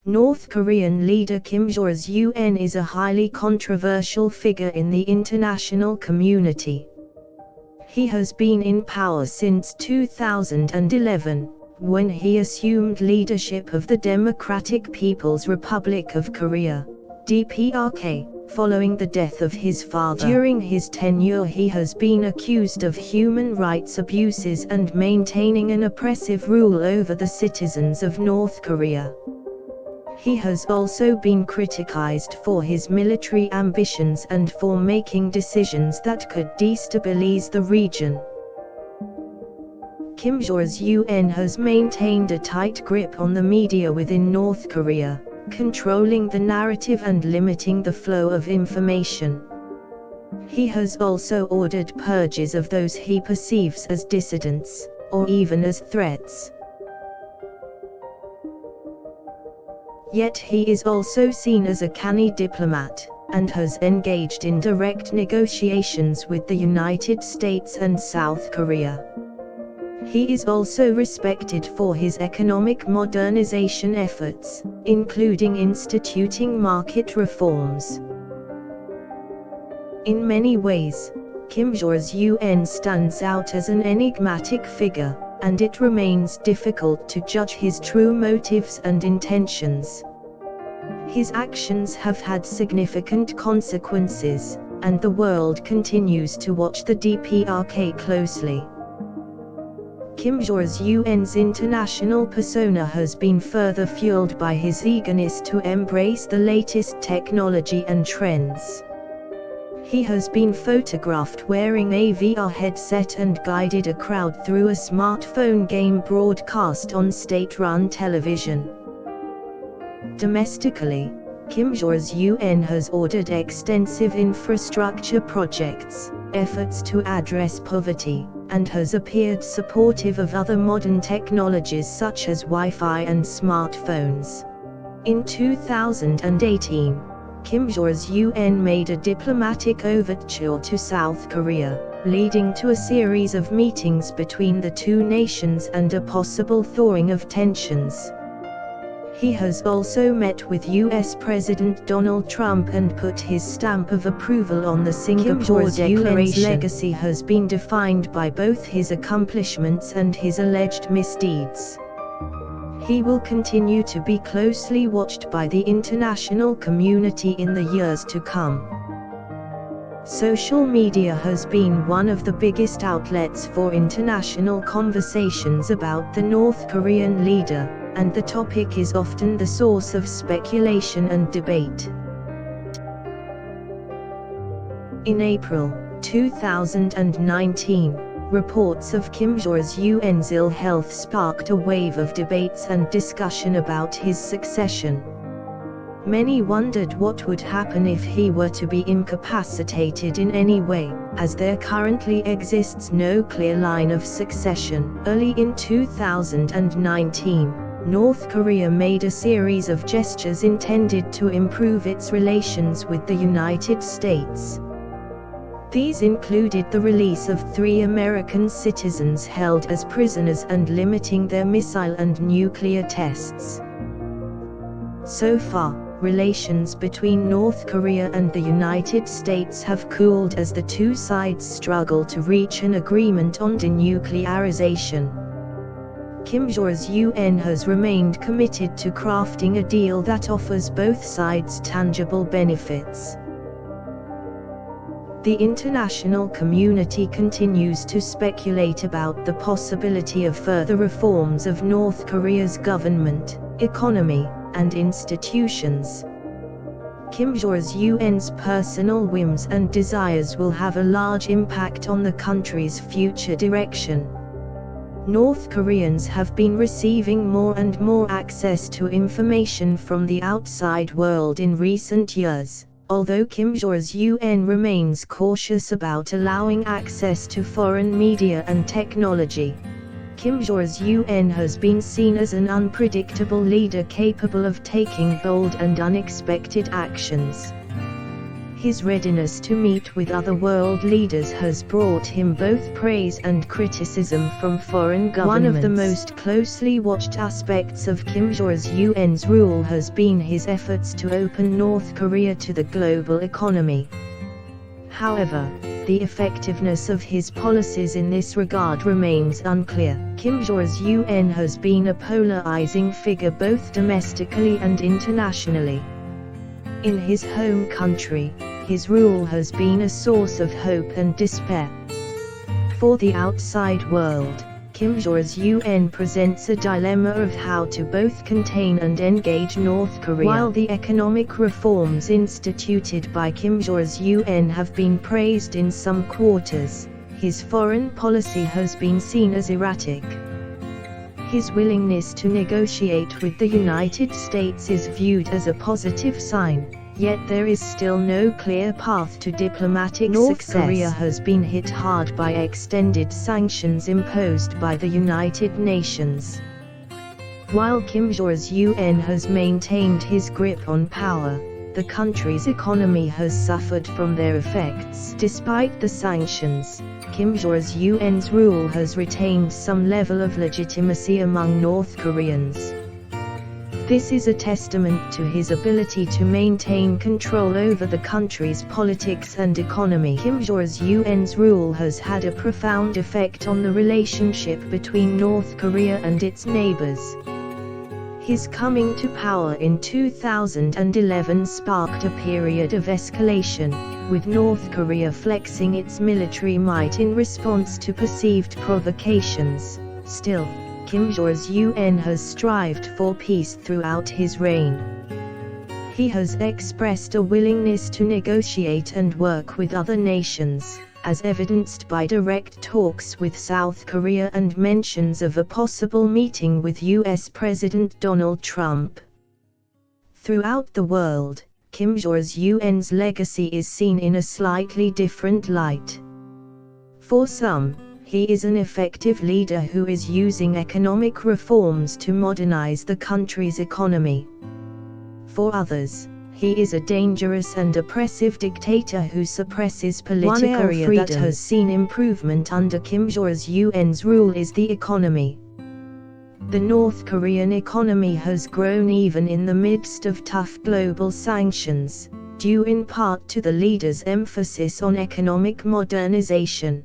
North Korean leader Kim Jong-un is a highly controversial figure in the international community. He has been in power since 2011, when he assumed leadership of the Democratic People's Republic of Korea, DPRK, following the death of his father. During his tenure he has been accused of human rights abuses and maintaining an oppressive rule over the citizens of North Korea. He has also been criticized for his military ambitions and for making decisions that could destabilize the region. Kim Jong-un has maintained a tight grip on the media within North Korea, controlling the narrative and limiting the flow of information. He has also ordered purges of those he perceives as dissidents, or even as threats. Yet he is also seen as a canny diplomat, and has engaged in direct negotiations with the United States and South Korea. He is also respected for his economic modernization efforts, including instituting market reforms. In many ways, Kim Jong-un stands out as an enigmatic figure, and it remains difficult to judge his true motives and intentions. His actions have had significant consequences, and the world continues to watch the DPRK closely. Kim Jong-un's international persona has been further fueled by his eagerness to embrace the latest technology and trends. He has been photographed wearing a VR headset and guided a crowd through a smartphone game broadcast on state-run television. Domestically, Kim Jong-un has ordered extensive infrastructure projects, efforts to address poverty, and has appeared supportive of other modern technologies such as Wi-Fi and smartphones. In 2018, Kim Jong-un made a diplomatic overture to South Korea, leading to a series of meetings between the two nations and a possible thawing of tensions. He has also met with US President Donald Trump and put his stamp of approval on the Singapore Declaration. Legacy has been defined by both his accomplishments and his alleged misdeeds. He will continue to be closely watched by the international community in the years to come. Social media has been one of the biggest outlets for international conversations about the North Korean leader, and the topic is often the source of speculation and debate. In April 2019, reports of Kim Jong-un's ill health sparked a wave of debates and discussion about his succession. Many wondered what would happen if he were to be incapacitated in any way, as there currently exists no clear line of succession. Early in 2019, North Korea made a series of gestures intended to improve its relations with the United States. These included the release of 3 American citizens held as prisoners and limiting their missile and nuclear tests. So far, relations between North Korea and the United States have cooled as the two sides struggle to reach an agreement on denuclearization. Kim Jong-un has remained committed to crafting a deal that offers both sides tangible benefits. The international community continues to speculate about the possibility of further reforms of North Korea's government, economy, and institutions. Kim Jong-un's personal whims and desires will have a large impact on the country's future direction. North Koreans have been receiving more and more access to information from the outside world in recent years, although Kim Jong-un remains cautious about allowing access to foreign media and technology. Kim Jong-un has been seen as an unpredictable leader capable of taking bold and unexpected actions. His readiness to meet with other world leaders has brought him both praise and criticism from foreign governments. One of the most closely watched aspects of Kim Jong-un's rule has been his efforts to open North Korea to the global economy. However, the effectiveness of his policies in this regard remains unclear. Kim Jong-un has been a polarizing figure both domestically and internationally. In his home country, his rule has been a source of hope and despair. For the outside world, Kim Jong-un presents a dilemma of how to both contain and engage North Korea. While the economic reforms instituted by Kim Jong-un have been praised in some quarters, his foreign policy has been seen as erratic. His willingness to negotiate with the United States is viewed as a positive sign, yet there is still no clear path to diplomatic success. North Korea has been hit hard by extended sanctions imposed by the United Nations. While Kim Jong-un has maintained his grip on power, the country's economy has suffered from their effects. Despite the sanctions, Kim Jong-un's rule has retained some level of legitimacy among North Koreans. This is a testament to his ability to maintain control over the country's politics and economy. Kim Jong-un's rule has had a profound effect on the relationship between North Korea and its neighbors. His coming to power in 2011 sparked a period of escalation, with North Korea flexing its military might in response to perceived provocations. Still, Kim Jong-un has strived for peace throughout his reign. He has expressed a willingness to negotiate and work with other nations, as evidenced by direct talks with South Korea and mentions of a possible meeting with US President Donald Trump. Throughout the world, Kim Jong-un's legacy is seen in a slightly different light. For some, he is an effective leader who is using economic reforms to modernize the country's economy. For others, he is a dangerous and oppressive dictator who suppresses political freedom. One area that has seen improvement under Kim Jong-un's rule is the economy. The North Korean economy has grown even in the midst of tough global sanctions, due in part to the leader's emphasis on economic modernization.